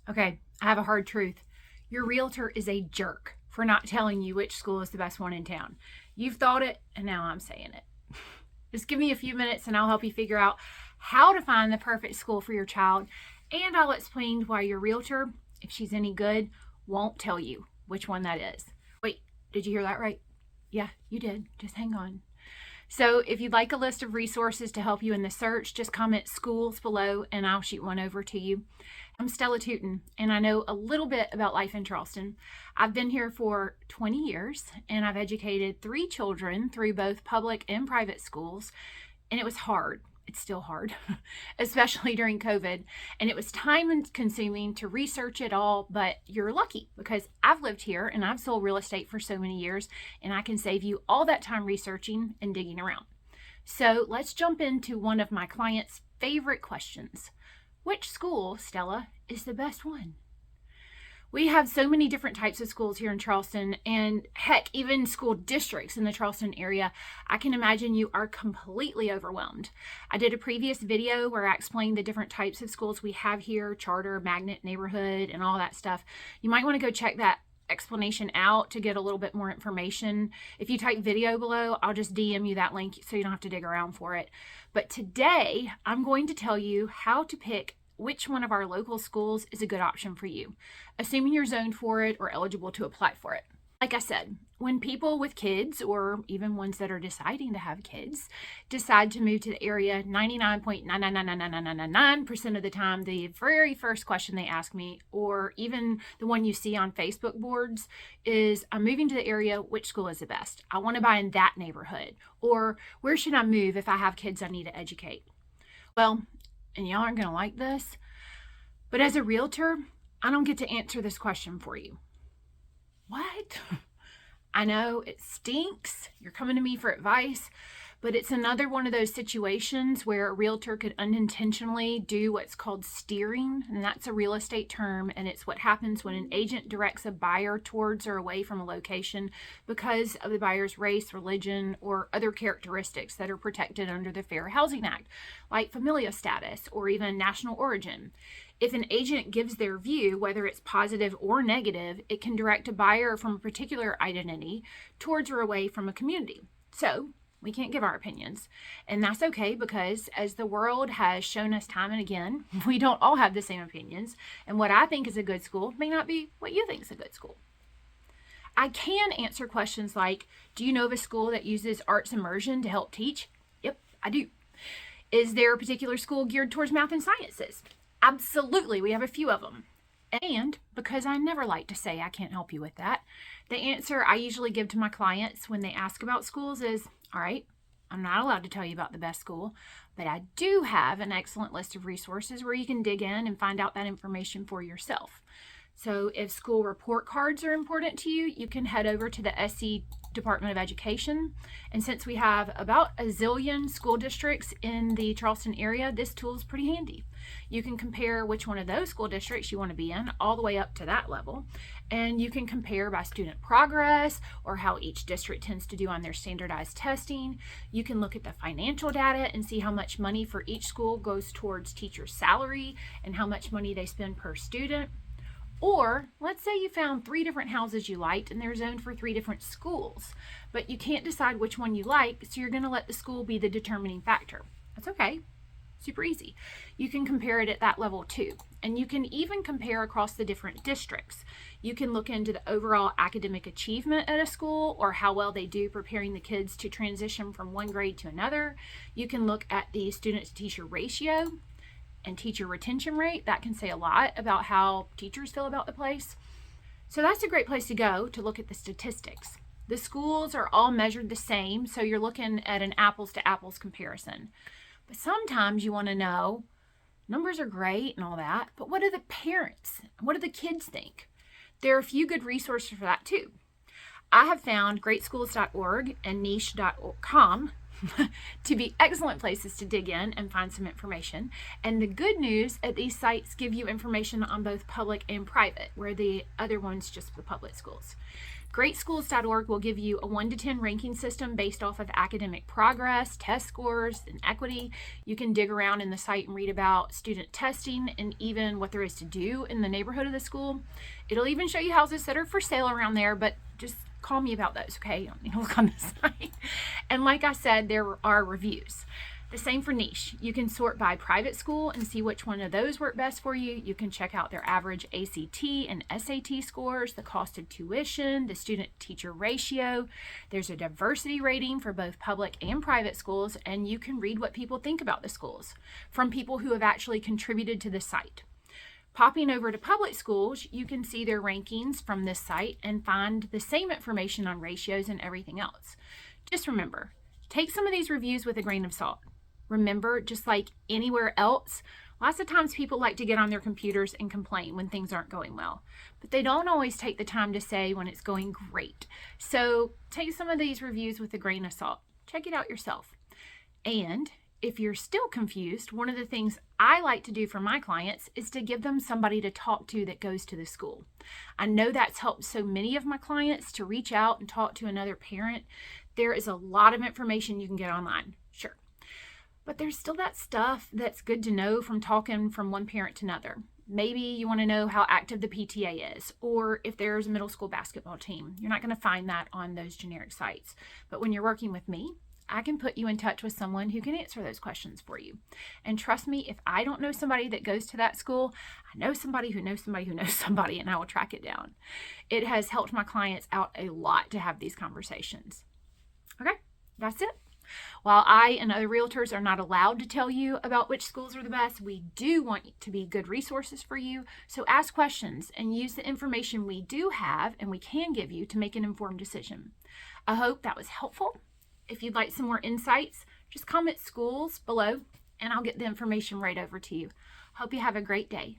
Okay, I have a hard truth. Your realtor is a jerk for not telling you which school is the best one in town. You've thought it, and now I'm saying it. Just give me a few minutes and I'll help you figure out how to find the perfect school for your child. And I'll explain why your realtor, if she's any good, won't tell you which one that is. Wait, did you hear that right? Yeah, you did. Just hang on. So if you'd like a list of resources to help you in the search, just comment schools below and I'll shoot one over to you. I'm Stella Tootin, and I know a little bit about life in Charleston. I've been here for 20 years, and I've educated 3 children through both public and private schools, and it was hard. It's still hard, especially during COVID, and it was time consuming to research it all, but you're lucky because I've lived here and I've sold real estate for so many years, and I can save you all that time researching and digging around. So let's jump into one of my clients' favorite questions. Which school, Stella, is the best one? We have so many different types of schools here in Charleston, and heck, even school districts in the Charleston area. I can imagine you are completely overwhelmed. I did a previous video where I explained the different types of schools we have here, charter, magnet, neighborhood, and all that stuff. You might want to go check that explanation out to get a little bit more information. If you type video below, I'll just DM you that link so you don't have to dig around for it. But today, I'm going to tell you how to pick which one of our local schools is a good option for you, assuming you're zoned for it or eligible to apply for it. Like I said, when people with kids, or even ones that are deciding to have kids, decide to move to the area, 99.9999999% of the time, the very first question they ask me, or even the one you see on Facebook boards, is, I'm moving to the area, which school is the best? I want to buy in that neighborhood. Or, where should I move if I have kids I need to educate? Well, and y'all aren't going to like this, but as a realtor, I don't get to answer this question for you. What? I know it stinks. You're coming to me for advice, but it's another one of those situations where a realtor could unintentionally do what's called steering, and that's a real estate term, and it's what happens when an agent directs a buyer towards or away from a location because of the buyer's race, religion, or other characteristics that are protected under the Fair Housing Act, like familial status or even national origin. If an agent gives their view, whether it's positive or negative, it can direct a buyer from a particular identity towards or away from a community. So we can't give our opinions, and that's okay, because as the world has shown us time and again, we don't all have the same opinions, and what I think is a good school may not be what you think is a good school. I can answer questions like, do you know of a school that uses arts immersion to help teach? Yep, I do. Is there a particular school geared towards math and sciences? Absolutely, we have a few of them. And because I never like to say I can't help you with that, the answer I usually give to my clients when they ask about schools is, all right, I'm not allowed to tell you about the best school, but I do have an excellent list of resources where you can dig in and find out that information for yourself. So if school report cards are important to you, you can head over to the SC Department of Education. And since we have about a zillion school districts in the Charleston area, this tool is pretty handy. You can compare which one of those school districts you want to be in all the way up to that level. And you can compare by student progress or how each district tends to do on their standardized testing. You can look at the financial data and see how much money for each school goes towards teacher's salary and how much money they spend per student. Or let's say you found 3 different houses you liked and they're zoned for 3 different schools, but you can't decide which one you like, so you're going to let the school be the determining factor. That's okay. Super easy. You can compare it at that level too. And you can even compare across the different districts. You can look into the overall academic achievement at a school or how well they do preparing the kids to transition from one grade to another. You can look at the student-to-teacher ratio and teacher retention rate. That can say a lot about how teachers feel about the place. So that's a great place to go to look at the statistics. The schools are all measured the same, so you're looking at an apples to apples comparison. But sometimes you want to know, numbers are great and all that, but what do the parents, what do the kids think? There are a few good resources for that too. I have found greatschools.org and niche.com to be excellent places to dig in and find some information. And the good news at these sites give you information on both public and private, where the other ones just the public schools. Greatschools.org will give you a 1 to 10 ranking system based off of academic progress, test scores, and equity. You can dig around in the site and read about student testing and even what there is to do in the neighborhood of the school. It'll even show you houses that are for sale around there, but just call me about those, okay? Look on the site. And like I said, there are reviews. The same for niche. You can sort by private school and see which one of those work best for you. You can check out their average ACT and SAT scores, the cost of tuition, the student-teacher ratio. There's a diversity rating for both public and private schools, and you can read what people think about the schools from people who have actually contributed to the site. Popping over to public schools, you can see their rankings from this site and find the same information on ratios and everything else. Just remember, take some of these reviews with a grain of salt. Remember, just like anywhere else, lots of times people like to get on their computers and complain when things aren't going well, but they don't always take the time to say when it's going great. So take some of these reviews with a grain of salt. Check it out yourself. And if you're still confused, one of the things I like to do for my clients is to give them somebody to talk to that goes to the school. I know that's helped so many of my clients to reach out and talk to another parent. There is a lot of information you can get online, sure. But there's still that stuff that's good to know from talking from one parent to another. Maybe you want to know how active the PTA is, or if there's a middle school basketball team. You're not going to find that on those generic sites. But when you're working with me, I can put you in touch with someone who can answer those questions for you. And trust me, if I don't know somebody that goes to that school, I know somebody who knows somebody who knows somebody, and I will track it down. It has helped my clients out a lot to have these conversations. Okay, that's it. While I and other realtors are not allowed to tell you about which schools are the best, we do want to be good resources for you. So ask questions and use the information we do have and we can give you to make an informed decision. I hope that was helpful. If you'd like some more insights, just comment schools below and I'll get the information right over to you. Hope you have a great day.